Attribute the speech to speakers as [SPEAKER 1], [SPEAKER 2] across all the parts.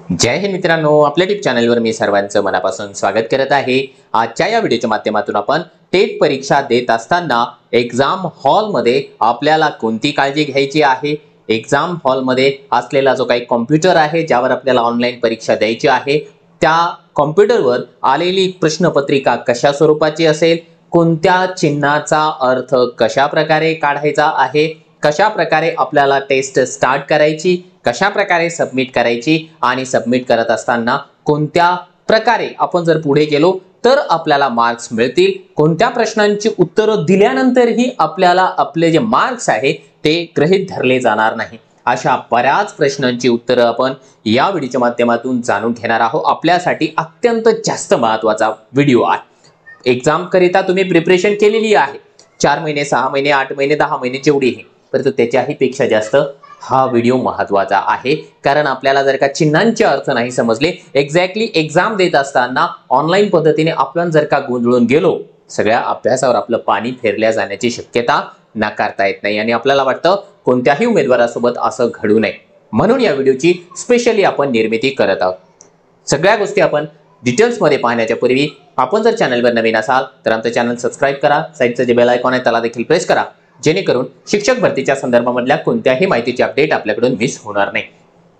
[SPEAKER 1] जय हिंद मित्रांनो, आपल्या टिप चॅनलवर मी सर्वांचं मनापासून स्वागत करत आहे। आजच्या या व्हिडिओच्या माध्यमातून आपण टेट परीक्षा देत असताना एक्झाम हॉलमध्ये आपल्याला कोणती काळजी घ्यायची आहे, एक्झाम हॉलमध्ये असलेला जो काही कॉम्प्युटर आहे ज्यावर आपल्याला ऑनलाईन परीक्षा द्यायची आहे, त्या कॉम्प्युटरवर आलेली प्रश्नपत्रिका कशा स्वरूपाची असेल, कोणत्या चिन्हाचा अर्थ कशा प्रकारे काढायचा आहे, कशा प्रकारे आपल्याला टेस्ट स्टार्ट करायची, कशा प्रकारे सबमिट करायची आणि सबमिट करत असताना कोणत्या प्रकारे आपण जर पुढे गेलो तर आपल्याला मार्क्स मिळतील, कोणत्या प्रश्नांची उत्तरं दिल्यानंतरही आपल्याला आपले जे मार्क्स आहे ते गृहीत धरले जाणार नाही, अशा बऱ्याच प्रश्नांची उत्तरं आपण या व्हिडिओच्या माध्यमातून जाणून घेणार आहोत। आपल्यासाठी अत्यंत जास्त महत्त्वाचा व्हिडिओ आहे। एग्जाम करिता तुम्ही प्रिपरेशन केलेली आहे, 4 महिने 6 महिने 8 महिने 10 महिने जेवढीही, परंतु त्याच्याही पेक्षा जास्त हा व्हिडिओ महत्त्वाचा आहे। कारण आपल्याला जर का चिन्हांचे अर्थ नाही समजले, एक्झॅक्टली एक्झाम देत असताना ऑनलाईन पद्धतीने आपण जर का गोंधळून गेलो, सगळ्या अभ्यासावर आपलं पाणी फेरल्या जाण्याची शक्यता नाकारता येत नाही आणि आपल्याला वाटतं कोणत्याही उमेदवारासोबत असं घडू नये, म्हणून या व्हिडिओची स्पेशली आपण निर्मिती करत आहोत। सगळ्या गोष्टी आपण डिटेल्समध्ये पाहण्याच्या पूर्वी आपण जर चॅनलवर नवीन असाल तर आमचं चॅनल सबस्क्राइब करा, साईडचं जे बेल आयकॉन आहे त्याला देखील प्रेस करा, जेणेकरून शिक्षक भरतीच्या संदर्भामधल्या कोणत्याही माहितीची अपडेट आपल्याकडून मिस होणार नाही।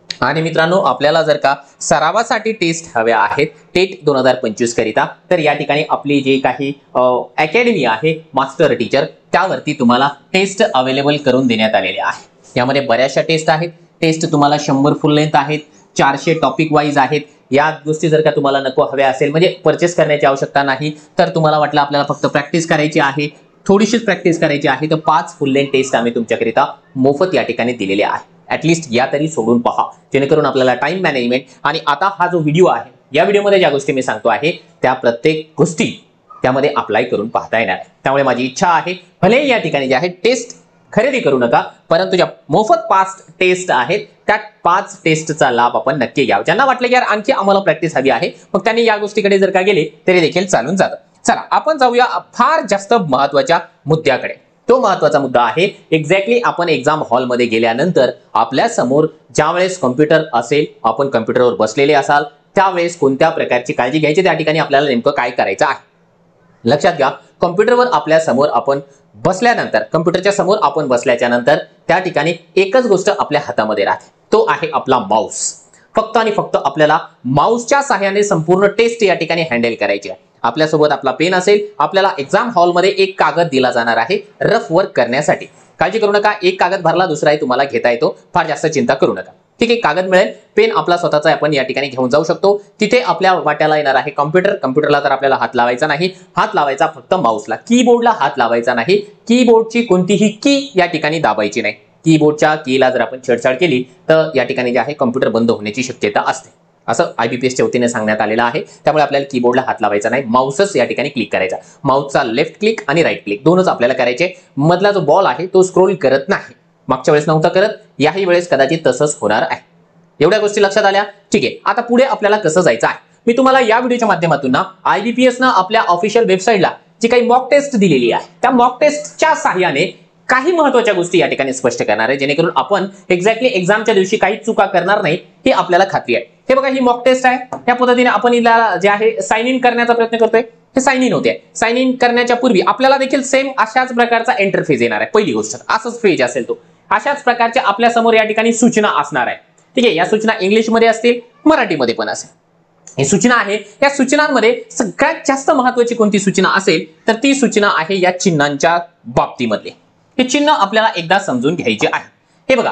[SPEAKER 1] आणि मित्रांनो, आपल्याला जर का सरावासाठी टेस्ट हव्या आहेत टेट 2025 करिता, तर या ठिकाणी आपली जी काही अकॅडमी आहे मास्टर टीचर, त्यावरती तुम्हाला टेस्ट अवेलेबल करून देण्यात आलेले आहे। यामध्ये बऱ्याचशा टेस्ट आहेत, टेस्ट तुम्हाला 100 फुल लेंथ आहेत, 400 टॉपिक वाईज आहेत। या गोष्टी जर का तुम्हाला नको हव्या असेल, म्हणजे परचेस करण्याची आवश्यकता नाही, तर तुम्हाला वाटलं आपल्याला फक्त प्रॅक्टिस करायची आहे, थोडीशीच प्रॅक्टिस करायची आहे, तर 5 फुल लेंथ टेस्ट आम्ही तुमच्याकरिता मोफत या ठिकाणी दिलेले आहे। ॲटलिस्ट या तरी सोडून पहा, जेणेकरून आपल्याला टाइम मॅनेजमेंट आणि आता हा जो व्हिडिओ आहे या व्हिडिओमध्ये ज्या गोष्टी मी सांगतो आहे त्या प्रत्येक गोष्टी त्यामध्ये अप्लाय करून पाहता येणार आहे। त्यामुळे माझी इच्छा आहे, भले या ठिकाणी जे आहे टेस्ट खरेदी करू नका, परंतु ज्या मोफत 5 टेस्ट आहेत त्या 5 टेस्टचा लाभ आपण नक्की घ्यावा। ज्यांना वाटलं की यार आणखी आम्हाला प्रॅक्टिस हवी आहे, मग त्यांनी या गोष्टीकडे जर का गेले तरी देखील चालून जातं। चला आपण जाऊया फार जास्त महत्त्वाच्या मुद्द्याकडे। तो महत्त्वाचा मुद्दा आहे, एक्झॅक्टली आपण एक्झाम हॉलमध्ये गेल्यानंतर आपल्या समोर ज्यावेळेस कॉम्प्युटर असेल, आपण कॉम्प्युटरवर बसलेले असाल, त्यावेळेस कोणत्या प्रकारची काळजी घ्यायची, त्या ठिकाणी आपल्याला नेमकं काय करायचं आहे। लक्षात घ्या, कॉम्प्युटरवर आपल्या समोर आपण बसल्यानंतर, कॉम्प्युटरच्या समोर आपण बसल्याच्या नंतर त्या ठिकाणी एकच गोष्ट आपल्या हातामध्ये राहते, तो आहे आपला माऊस। फक्त आणि फक्त आपल्याला माऊसच्या सहाय्याने संपूर्ण टेस्ट या ठिकाणी हँडल करायची आहे। आपल्यासोबत आपला पेन असेल, आपल्याला एक्झाम हॉलमध्ये एक कागद दिला जाणार आहे रफ वर्क करण्यासाठी। काळजी करू नका, एक कागद भरला दुसराही तुम्हाला घेता येतो, फार जास्त चिंता करू नका। ठीक आहे, कागद मिळेल, पेन आपला स्वतःचा आपण या ठिकाणी घेऊन जाऊ शकतो। तिथे आपल्या वाट्याला येणार आहे कॉम्प्युटर, कॉम्प्युटरला तर आपल्याला हात लावायचा नाही, हात लावायचा फक्त माऊसला, कीबोर्डला हात लावायचा नाही, कीबोर्डची कोणतीही की या ठिकाणी दाबायची नाही। कीबोर्डच्या कीला जर आपण छेडछाड केली तर या ठिकाणी जे आहे कॉम्प्युटर बंद होण्याची शक्यता असते, असं IBPSच्या वतीने सांगण्यात आलेलं आहे। त्यामुळे आपल्याला कीबोर्डला हात लावायचा नाही, माऊसच या ठिकाणी क्लिक करायचा। माऊसचा लेफ्ट क्लिक आणि राईट क्लिक दोनच आपल्याला करायचे, मधला जो बॉल आहे तो स्क्रोल करत नाही, मागच्या वेळेस नव्हता करत, याही वेळेस कदाचित तसंच होणार आहे। एवढ्या गोष्टी लक्षात आल्या? ठीक आहे, आता पुढे आपल्याला कसं जायचं आहे मी तुम्हाला या व्हिडिओच्या माध्यमातून ना IBPS ना आपल्या ऑफिशियल वेबसाईटला जी काही मॉक टेस्ट दिलेली आहे त्या मॉक टेस्टच्या सहाय्याने काही महत्त्वाच्या गोष्टी या ठिकाणी स्पष्ट करणार आहे, जेणेकरून आपण एक्झॅक्टली एक्झामच्या दिवशी काही चुका करणार नाही ही आपल्याला खात्री आहे। हे बघा, ही मॉक टेस्ट आहे, त्या पद्धतीने आपण हिला जे आहे साइन इन करण्याचा प्रयत्न करतोय, हे साइन इन होते। साइन इन करण्याच्या पूर्वी आपल्याला देखील सेम अशाच प्रकारचा इंटरफेस येणार आहे। पहिली गोष्ट असंच पेज असेल, तो अशाच प्रकारच्या आपल्या समोर या ठिकाणी सूचना असणार आहे। ठीक आहे, या सूचना इंग्लिशमध्ये असतील, मराठीमध्ये पण असेल। ही सूचना आहे, या सूचनांमध्ये सगळ्यात जास्त महत्त्वाची कोणती सूचना असेल तर ती सूचना आहे या चिन्हांच्या बाबतीमधली। हे चिन्ह आपल्याला एकदा समजून घ्यायचे आहे। हे बघा,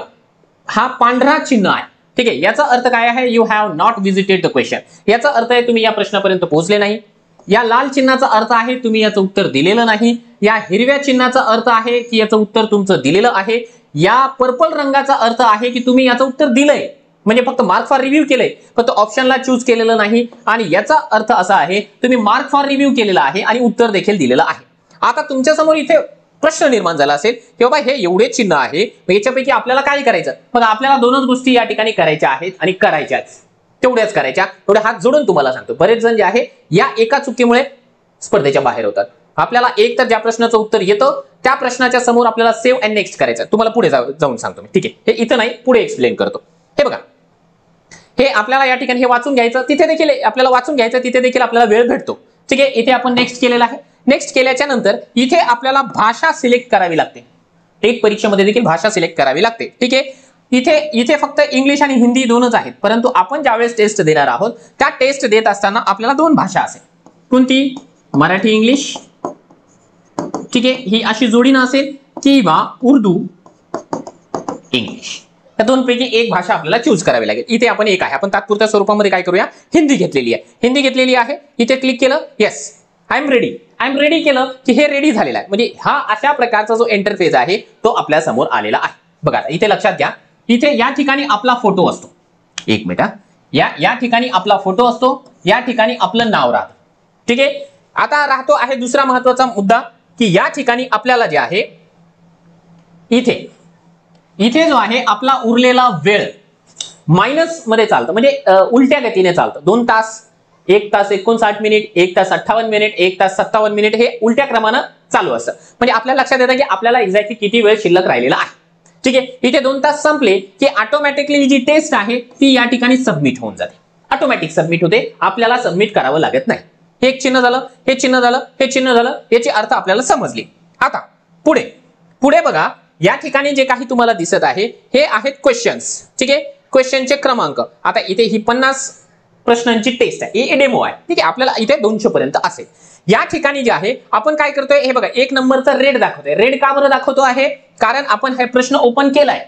[SPEAKER 1] हा पांढरा चिन्ह आहे, ठीक आहे, याचा अर्थ काय आहे, you have not visited the question, याचा अर्थ आहे तुम्ही या प्रश्नापर्यंत पोहोचले नाही। या लाल चिन्हाचा अर्थ आहे तुम्ही याचं उत्तर दिलेलं नाही। या हिरव्या चिन्हाचा अर्थ आहे की याचं उत्तर तुमचं दिलेलं आहे। या पर्पल रंगाचा अर्थ आहे की तुम्ही याचं उत्तर दिलंय, म्हणजे फक्त मार्क फॉर रिव्ह्यू केलंय, फक्त ऑप्शनला चूज केलेलं नाही। आणि याचा अर्थ असा आहे तुम्ही मार्क फॉर रिव्ह्यू केलेला आहे आणि उत्तर देखील दिलेलं आहे। आता तुमच्या समोर इथे प्रश्न निर्माण झाला असेल की बाबा हे एवढे चिन्ह आहे, याच्यापैकी आपल्याला काय करायचं? मग आपल्याला दोनच गोष्टी या ठिकाणी करायच्या आहेत आणि करायच्याच, तेवढ्याच करायच्या। थोडे हात जोडून तुम्हाला सांगतो, बरेच जण जे आहे या एका चुकीमुळे स्पर्धेच्या बाहेर होतात। आपल्याला एक तर ज्या प्रश्नाचं उत्तर येतं त्या प्रश्नाच्या समोर आपल्याला सेव्ह अँड नेक्स्ट करायचं, तुम्हाला पुढे जाऊन सांगतो मी। ठीक आहे, हे इथं नाही, पुढे एक्सप्लेन करतो। हे बघा, हे आपल्याला या ठिकाणी हे वाचून घ्यायचं, तिथे देखील आपल्याला वाचून घ्यायचं, तिथे देखील आपल्याला वेळ भेटतो. ठीक आहे, इथे आपण नेक्स्ट केलेला आहे. नेक्स्ट केल्याच्या नंतर इथे आपल्याला भाषा सिलेक्ट करावी लागते. टेट परीक्षेमध्ये देखील भाषा सिलेक्ट करावी लागते. ठीक आहे, इथे फक्त इंग्लिश आणि हिंदी दोनच आहेत, परंतु आपण ज्यावेळेस टेस्ट देणार आहोत त्या टेस्ट देत असताना आपल्याला दोन भाषा असेल. कोणती? मराठी इंग्लिश. ठीक आहे, ही अशी जोडीनं असेल किंवा उर्दू इंग्लिश. या दोन पैकी एक भाषा आपल्याला चूज करावी लागेल. इथे आपण एक आहे, आपण तात्पुरत्या स्वरूपामध्ये काय करूया, हिंदी घेतलेली आहे. हिंदी घेतलेली आहे, इथे क्लिक केलं, येस आय एम रेडी केलं की हे रेडी झालेलं आहे. म्हणजे हा अशा प्रकारचा जो इंटरफेस आहे तो आपल्या समोर आलेला आहे. बघा इथे लक्षात घ्या, इथे या ठिकाणी आपला फोटो असतो. एक मिनिट, या ठिकाणी आपला फोटो असतो, या ठिकाणी आपलं नाव राहतं. ठीक आहे, आता राहतो आहे दुसरा महत्वाचा मुद्दा की या ठिकाणी आपल्याला जे आहे इथे जो आहे आपला उरलेला वेळ मायनस मध्ये चालतं, म्हणजे उलट्या गतीने चालतं. 2 तास, 1 तास 59 मिनिट, 1 तास 58 मिनिट, 1 तास 57 मिनिट हे उलट्या क्रमानं चालू असतं. म्हणजे आपल्याला लक्षात येतं की आपल्याला एक्झॅक्टली किती वेळ शिल्लक राहिलेला आहे. ठीक आहे, इथे 2 तास संपले की ऑटोमॅटिकली जी टेस्ट आहे ती या ठिकाणी सबमिट होऊन जाते. ऑटोमॅटिक सबमिट होते, आपल्याला सबमिट करावं लागत नाही. हे एक चिन्ह झालं, हे चिन्ह झालं, हे चिन्ह झालं, याची अर्थ आपल्याला समजली. आता पुढे बघा, या ठिकाणी जे काही तुम्हाला दिसत आहे हे आहेत क्वेश्चन्स. ठीक आहे, क्वेश्चनचे क्रमांक. आता इथे ही 50 प्रश्नांची टेस्ट आहे, हे डेमो आहे. ठीक आहे, आपल्याला इथे 200 पर्यंत असेल. या ठिकाणी जे आहे आपण काय करतोय, हे बघा 1 नंबरचा रेड दाखवतोय. रेड का बरं दाखवतो आहे, कारण आपण हे प्रश्न ओपन केलाय,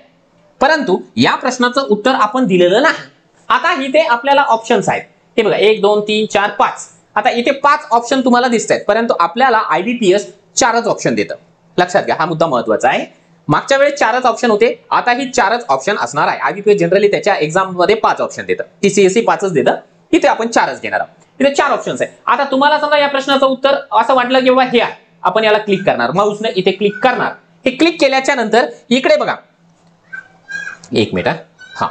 [SPEAKER 1] परंतु या प्रश्नाचं उत्तर आपण दिलेलं नाही. आता इथे आपल्याला ऑप्शन्स आहेत, हे बघा 1 2 3 4 5. आता इथे 5 ऑप्शन तुम्हाला दिसत आहेत, परंतु आपल्याला IBPS 4च ऑप्शन देतं. लक्षात घ्या, हा मुद्दा महत्वाचा आहे. मागच्या वेळेस 4च ऑप्शन होते, आता ही 4च ऑप्शन असणार आहे. IBPS जनरली त्याच्या एक्झाम मध्ये 5 ऑप्शन देतं, TCSE 5च देतं, इथे आपण 4च घेणार आहोत. इथे 4 ऑप्शन्स आहेत. आता तुम्हाला समजा या प्रश्नाचं उत्तर असं वाटलं की हे आहे, आपण याला क्लिक करणार, माऊसने इथे क्लिक करणार. हे क्लिक केल्याच्या नंतर इकडे बघा, एक मिनिट, हा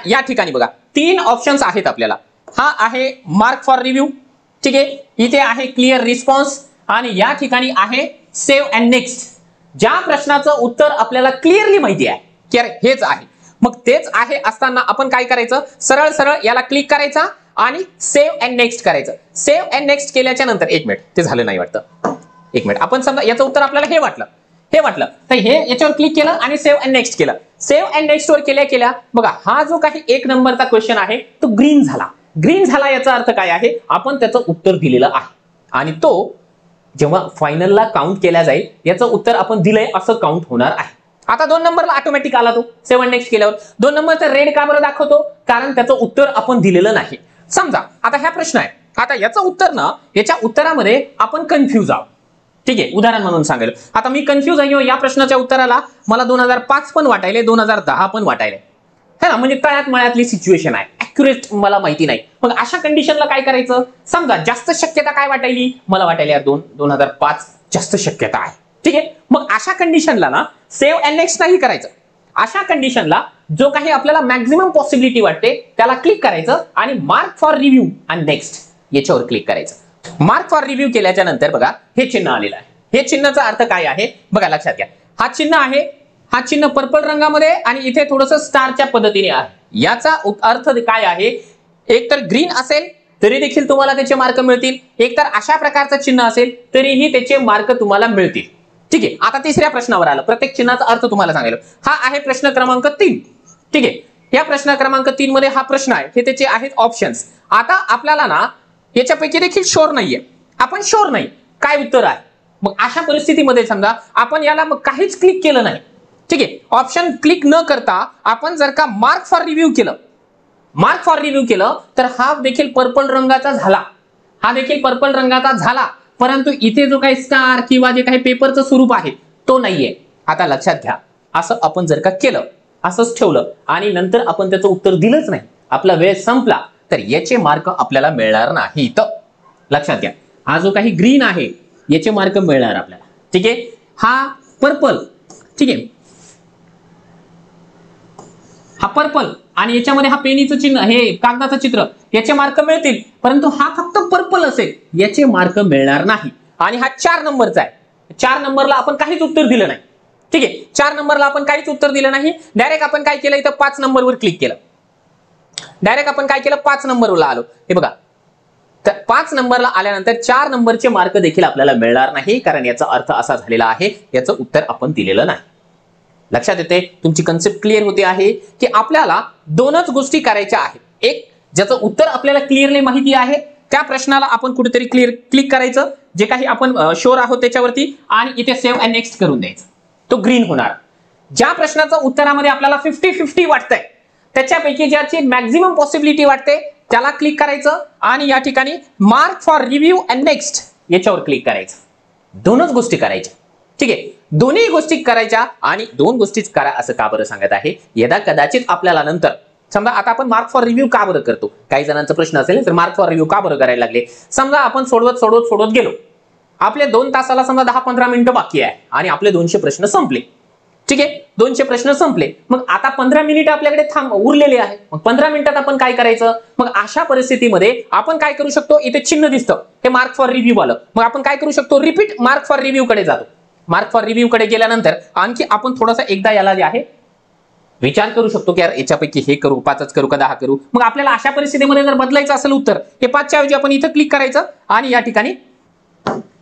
[SPEAKER 1] या ठिकाणी बघा 3 ऑप्शन्स आहेत आपल्याला. हा आहे मार्क फॉर रिव्ह्यू. ठीक आहे, इथे आहे क्लिअर रिस्पॉन्स आणि या ठिकाणी आहे सेव्ह अँड नेक्स्ट. ज्या प्रश्नाचं उत्तर आपल्याला क्लिअरली माहिती आहे की अरे हेच आहे, मग तेच आहे असताना आपण काय करायचं, सरळ याला क्लिक करायचा आणि सेव्ह अँड नेक्स्ट करायचं. सेव्ह अँड नेक्स्ट केल्याच्या नंतर, एक मिनिट, ते झालं नाही वाटतं, एक मिनिट, आपण समजा याचं उत्तर आपल्याला हे वाटलं तर हे याच्यावर क्लिक केलं आणि सेव्ह अँड नेक्स्ट केलं. सेव्ह अँड नेक्स्ट वर केल्या बघा, हा जो काही 1 नंबरचा क्वेश्चन आहे तो ग्रीन झाला. याचा अर्थ काय आहे, आपण त्याचं उत्तर दिलेलं आहे आणि तो जेव्हा फायनलला काउंट केला जाईल याचं उत्तर आपण दिलंय असं काउंट होणार आहे. आता 2 नंबरला ऑटोमॅटिक आला तो, सेव्ह अँड नेक्स्ट केल्यावर. 2 नंबरचा रेड का बरं दाखवतो, कारण त्याचं उत्तर आपण दिलेलं नाही. समजा आता हा प्रश्न आहे, आता याचं उत्तर ना, याच्या उत्तरामध्ये आपण कन्फ्यूज आहोत. ठीक आहे, उदाहरण म्हणून सांगेल, आता मी कन्फ्यूज आहे, या प्रश्नाच्या उत्तराला मला 2005 पण वाटायले, 2010 पण वाटायले, है ना, म्हणजे तळ्यात मळ्यातली सिच्युएशन आहे, ऍक्युरेट मला माहिती नाही. मग अशा कंडिशनला काय करायचं, समजा जास्त शक्यता काय वाटायली, मला वाटायला यार 2005 जास्त शक्यता आहे. ठीक आहे, मग अशा कंडिशनला ना सेव्ह अँड नेक्स्ट नाही करायचं. अशा कंडिशनला जो काही आपल्याला मॅक्झिमम पॉसिबिलिटी वाटते त्याला क्लिक करायचं आणि मार्क फॉर रिव्ह्यू आणि नेक्स्ट याच्यावर क्लिक करायचं. मार्क फॉर रिव्ह्यू केल्याच्या नंतर बघा हे चिन्ह आलेलं आहे. हे चिन्हाचा अर्थ काय आहे बघा, लक्षात घ्या, हा चिन्ह आहे, हा चिन्ह पर्पल रंगामध्ये आणि इथे थोडस स्टारच्या पद्धतीने आहे. याचा अर्थ काय आहे, एक तर ग्रीन असेल तरी देखील तुम्हाला त्याचे मार्क मिळतील, एक तर अशा प्रकारचं चिन्ह असेल तरीही त्याचे मार्क तुम्हाला मिळतील. ठीक आहे, आता तिसऱ्या प्रश्नावर आलं, प्रत्येक चिन्हाचा अर्थ तुम्हाला सांगितलं. हा आहे प्रश्न क्रमांक 3. ठीक आहे, या प्रश्न क्रमांक 3 मध्ये हा प्रश्न आहे, हे त्याचे आहेत ऑप्शन्स. आता आपल्याला ना याच्यापैकी देखील शोर नाहीये, आपण शोर नाही काय उत्तर आहे. मग अशा परिस्थितीमध्ये समजा आपण याला मग काहीच क्लिक केलं नाही. ठीक आहे, ऑप्शन क्लिक न करता आपण जर का मार्क फॉर रिव्ह्यू केलं तर हा देखील पर्पल रंगाचा झाला, परंतु इथे जो काही स्टार किंवा जे काही पेपरचं स्वरूप आहे तो नाहीये. आता लक्षात घ्या, असं आपण जर का केलं, असंच ठेवलं आणि नंतर आपण त्याचं उत्तर दिलंच नाही, आपला वेळ संपला, तर याचे मार्क आपल्याला मिळणार नाहीत. लक्षात घ्या, हा जो काही ग्रीन आहे याचे मार्क मिळणार आपल्याला. ठीक आहे, हा पर्पल, ठीक आहे, हा पर्पल आणि याच्यामध्ये हा पेनीचं चिन्ह, हे कागदाचं चित्र, याचे मार्क मिळतील, परंतु हा फक्त पर्पल असेल याचे मार्क मिळणार नाही. आणि हा 4 नंबरचा आहे, 4 नंबरला आपण काहीच उत्तर दिलं नाही. ठीक आहे, 4 नंबरला आपण काहीच उत्तर दिलं नाही, डायरेक्ट आपण काय केलं, इथं 5 नंबरवर क्लिक केलं. डायरेक्ट आपण काय केलं 5 नंबरला आलो. हे बघा, तर 5 नंबरला आल्यानंतर 4 नंबरचे मार्क देखील आपल्याला मिळणार नाही, कारण याचा अर्थ असा झालेला आहे याचं उत्तर आपण दिलेलं नाही. लक्षात येते? तुमची कन्सेप्ट क्लिअर होते आहे की आपल्याला दोनच गोष्टी करायच्या आहेत. एक, ज्याचं उत्तर आपल्याला क्लिअरली माहिती आहे त्या प्रश्नाला आपण कुठेतरी क्लिक करायचं, जे काही आपण शुअर आहोत त्याच्यावरती, आणि इथे सेव्ह अँड नेक्स्ट करून द्यायचं. तो ग्रीन होणार. ज्या प्रश्नाचं उत्तरामध्ये आपल्याला 50-50 वाटतंय त्याच्यापैकी ज्याची मॅक्झिमम पॉसिबिलिटी वाटते त्याला क्लिक करायचं आणि या ठिकाणी mark for review and next याच्यावर क्लिक करायचं. दोनच गोष्टी करायच्या. ठीक आहे, दोन्ही गोष्टी करायच्या आणि दोन गोष्टीच करा असं का बरं सांगत आहे? यदा कदाचित आपल्याला नंतर समजा आता आपण मार्क फॉर रिव्ह्यू का बरं करतो, काही जणांचा प्रश्न असेल तर मार्क फॉर रिव्ह्यू का बरं करायला लागले. समजा आपण सोडवत गेलो, आपले 2 तासाला समजा 10-15 मिनिटं बाकी आहे आणि आपले 200 प्रश्न संपले. ठीक आहे, 200 प्रश्न संपले. मग आता 15 मिनिट आपल्याकडे उरलेले आहे. मग 15 मिनिटात आपण काय करायचं? मग अशा परिस्थितीमध्ये आपण काय करू शकतो? इथे चिन्ह दिसतं, हे मार्क फॉर रिव्ह्यू आलं. मग आपण काय करू शकतो? रिपीट मार्क फॉर रिव्ह्यू कडे जातो. मार्क फॉर रिव्ह्यू कडे गेल्यानंतर आणखी आपण थोडासा एकदा याला जे आहे विचार करू शकतो की यार याच्यापैकी हे करू, 5च करू का 10 करू. मग आपल्याला अशा परिस्थितीमध्ये जर बदलायचं असेल उत्तर, हे 5च्या ऐवजी आपण इथं क्लिक करायचं आणि या ठिकाणी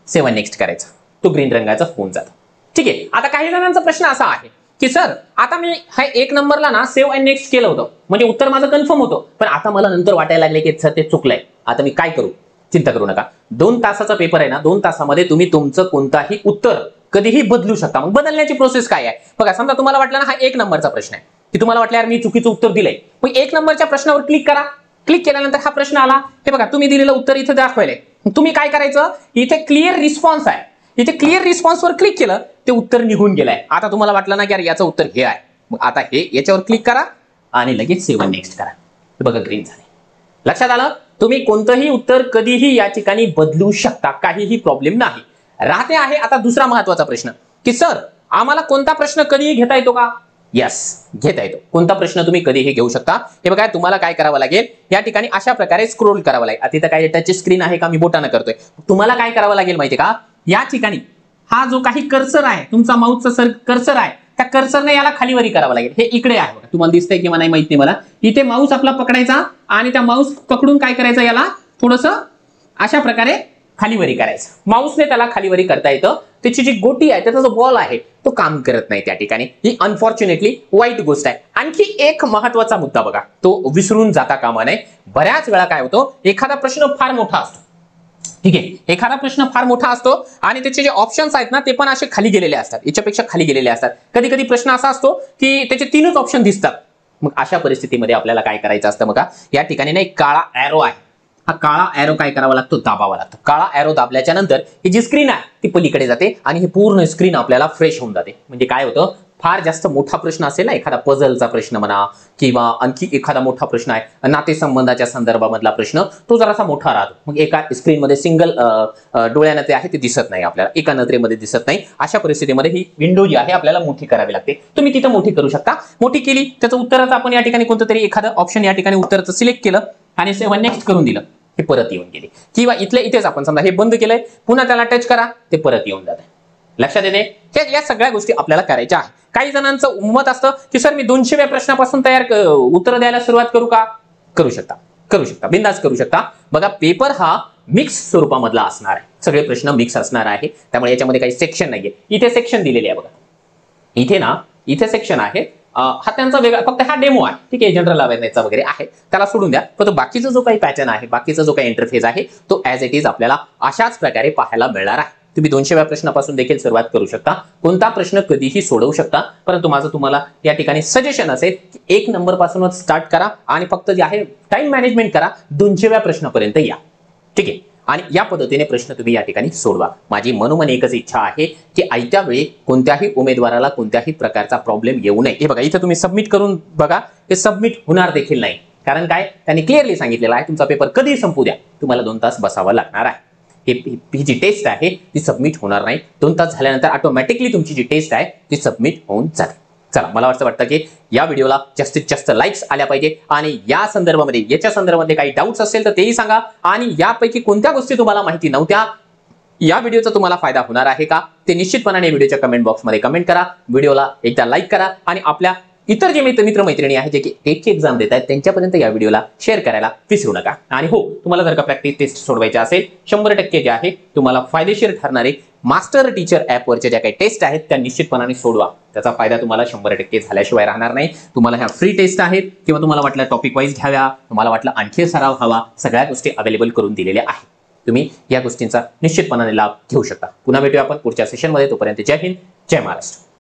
[SPEAKER 1] सेव्ह नेक्स्ट करायचं. तो ग्रीन रंगाचा होऊन जातो. ठीक आहे, आता काही जणांचा प्रश्न असा आहे की सर आता मी हा 1 नंबरला ना सेव्ह अँड नेक्स्ट केलं होतं, म्हणजे उत्तर माझं कन्फर्म होतं, पण आता मला नंतर वाटायला लागले की सर ते चुकलंय, आता मी काय करू? चिंता करू नका. 2 तासाचा पेपर आहे ना, 2 तासामध्ये तुम्ही तुमचं कोणताही उत्तर कधीही बदलू शकता. मग बदलण्याची प्रोसेस काय आहे बघा. समजा तुम्हाला वाटलं ना हा 1 नंबरचा प्रश्न आहे, की तुम्हाला वाटलं यार मी चुकीचं उत्तर दिलंय, मग 1 नंबरच्या प्रश्नावर क्लिक करा. क्लिक केल्यानंतर हा प्रश्न आला, हे बघा तुम्ही दिलेलं उत्तर इथे दाखवलंय. तुम्ही काय करायचं? इथे क्लिअर रिस्पॉन्स आहे, इथे क्लिअर रिस्पॉन्सवर क्लिक केलं, ते उत्तर निघून गेलंय. आता तुम्हाला वाटलं ना की यार याचं उत्तर हे आहे, मग आता हे याच्यावर क्लिक करा आणि लगेच सेव्ह नेक्स्ट करा. बघा ग्रीन झाले. लक्षात आलं? तुम्ही कोणतंही उत्तर कधीही या ठिकाणी बदलू शकता, काहीही प्रॉब्लेम नाही. राहते आहे आता दुसरा महत्वाचा प्रश्न की सर आम्हाला कोणता प्रश्न कधीही घेता येतो का? यस, घेता येतो. कोणता प्रश्न तुम्ही कधीही घेऊ शकता. हे बघा तुम्हाला काय करावं लागेल, या ठिकाणी अशा प्रकारे स्क्रोल करावं लागेल. तिथं काय टच स्क्रीन आहे का? मी बोटानं करतोय. तुम्हाला काय करावं लागेल माहितीये का? या ठिकाणी हा जो काही कर्सर आहे, तुमचा माऊसचा कर्सर आहे, त्या कर्सरने याला खालीवरी करावं लागेल. हे इकडे आहे बघा, तुम्हाला दिसतंय किंवा नाही माहित नाही मला. इथे माऊस आपला पकडायचा आणि त्या माऊस पकडून काय करायचं, याला थोडंसं अशा प्रकारे खालीवरी करायचं. माऊसने त्याला खालीवरी करता येतं. त्याची जी गोटी आहे, त्याचा जो बॉल आहे तो काम करत नाही त्या ठिकाणी. ही अनफॉर्च्युनेटली वाईट गोष्ट आहे. आणखी एक महत्वाचा मुद्दा बघा, तो विसरून जाता कामा नये. बऱ्याच वेळा काय होतं, एखादा प्रश्न फार मोठा असतो. ठीक आहे, एखादा प्रश्न फार मोठा असतो आणि त्याचे जे ऑप्शन्स आहेत ना ते पण असे खाली गेलेले असतात, याच्यापेक्षा खाली गेलेले असतात. कधी कधी प्रश्न असा असतो की त्याचे 3च ऑप्शन दिसतात. मग अशा परिस्थितीमध्ये आपल्याला काय करायचं असतं बघा, या ठिकाणी ना एक काळा एरो आहे, हा काळा एरो काय करावा लागतो? दाबावा लागतो. काळा एरो दाबल्याच्या नंतर ही जी स्क्रीन आहे ती पलीकडे जाते आणि ही पूर्ण स्क्रीन आपल्याला फ्रेश होऊन जाते. म्हणजे काय होतं, फार जास्त मोठा प्रश्न असेल ना, एखादा पझलचा प्रश्न म्हणा किंवा आणखी एखादा मोठा प्रश्न आहे, नातेसंबंधाच्या संदर्भामधला प्रश्न, तो जरासा मोठा राहतो. मग एका स्क्रीनमध्ये सिंगल डोळ्यानं ते आहे ते दिसत नाही, आपल्याला एका नजरेमध्ये दिसत नाही. अशा परिस्थितीमध्ये ही विंडो जी आहे आपल्याला मोठी करावी लागते. तुम्ही तिथं मोठी करू शकता. मोठी केली, त्याचं उत्तराचं आपण या ठिकाणी कोणतं तरी एखादं ऑप्शन या ठिकाणी उत्तराचं सिलेक्ट केलं आणि सेव्ह नेक्स्ट करून दिलं, हे परत येऊन गेले. किंवा इथेच आपण समजा हे बंद केलंय, पुन्हा त्याला टच करा, ते परत येऊन जाते. लक्षात येते? या सगळ्या गोष्टी आपल्याला करायच्या आहे. काही जणांचं मत असतं की सर मी 200व्या प्रश्नापासून उत्तर द्यायला सुरुवात करू का? करू शकता, करू शकता, बिंदास करू शकता. बघा पेपर हा मिक्स स्वरूपामधला असणार आहे, सगळे प्रश्न मिक्स असणार आहे, त्यामुळे याच्यामध्ये काही सेक्शन नाहीये. इथे सेक्शन दिलेले आहे बघा, इथे ना इथे सेक्शन आहे. हा त्यांचा वेगळा, फक्त हा डेमो आहे. ठीक आहे, जनरल अवेअरनेसचा वगैरे आहे, त्याला सोडून द्या. पण बाकीचा जो काही पॅटर्न आहे, बाकीचा जो काही इंटरफेस आहे, तो ऍज इट इज आपल्याला अशाच प्रकारे पाहायला मिळणार आहे. तुम्ही 200व्या प्रश्नापासून देखील सुरुवात करू शकता, कोणता प्रश्न कधीही सोडवू शकता. परंतु माझं तुम्हाला या ठिकाणी सजेशन असेल की 1 नंबर पासूनच स्टार्ट करा आणि फक्त जे आहे टाइम मॅनेजमेंट करा, 200व्या प्रश्नापर्यंत या. ठीक आहे, आणि या पद्धतीने प्रश्न तुम्ही या ठिकाणी सोडवा. माझी मनोमन एकच इच्छा आहे की आयत्या वेळी कोणत्याही उमेदवाराला कोणत्याही प्रकारचा प्रॉब्लेम येऊ नये. हे बघा इथं तुम्ही सबमिट करून बघा, हे सबमिट होणार देखील नाही. कारण काय, त्यांनी क्लिअरली सांगितलेलं आहे तुमचा पेपर कधी संपू द्या, तुम्हाला 2 तास बसावं लागणार आहे. ही जी टेस्ट आहे ती सबमिट होणार नाही. 2 तास झाल्यानंतर ऑटोमॅटिकली तुमची जी टेस्ट आहे ती सबमिट होऊन जाते. चला, मला असं वाटतं की या व्हिडिओला जास्तीत जास्त लाईक्स आल्या पाहिजे आणि या संदर्भामध्ये, याच्या संदर्भामध्ये काही डाऊट्स असेल तर तेही सांगा. आणि यापैकी कोणत्या गोष्टी तुम्हाला माहिती नव्हत्या, या व्हिडिओचा तुम्हाला फायदा होणार आहे का, ते निश्चितपणाने व्हिडिओच्या कमेंट बॉक्समध्ये कमेंट करा. व्हिडिओला एकदा लाईक करा आणि आपल्या इतर जे मित्रमैत्रिणी आहेत जे की टेटची एक्झाम देत आहेत त्यांच्यापर्यंत या व्हिडिओला शेअर करायला विसरू नका. आणि हो, तुम्हाला जर का प्रॅक्टिस टेस्ट सोडवायची असेल 100% जे आहे तुम्हाला फायदेशीर ठरणारे मास्टर टीचर ॲपवरच्या ज्या काही टेस्ट आहेत त्या निश्चितपणाने सोडवा. त्याचा फायदा तुम्हाला 100% झाल्याशिवाय राहणार नाही. तुम्हाला ह्या फ्री टेस्ट आहेत किंवा तुम्हाला वाटलं टॉपिक वाईज घ्याव्या, तुम्हाला वाटलं आणखी सराव हवा, सगळ्या गोष्टी अवेलेबल करून दिलेल्या आहेत. तुम्ही या गोष्टींचा निश्चितपणाने लाभ घेऊ शकता. पुन्हा भेटूया आपण पुढच्या सेशनमध्ये. तोपर्यंत जय हिंद, जय महाराष्ट्र.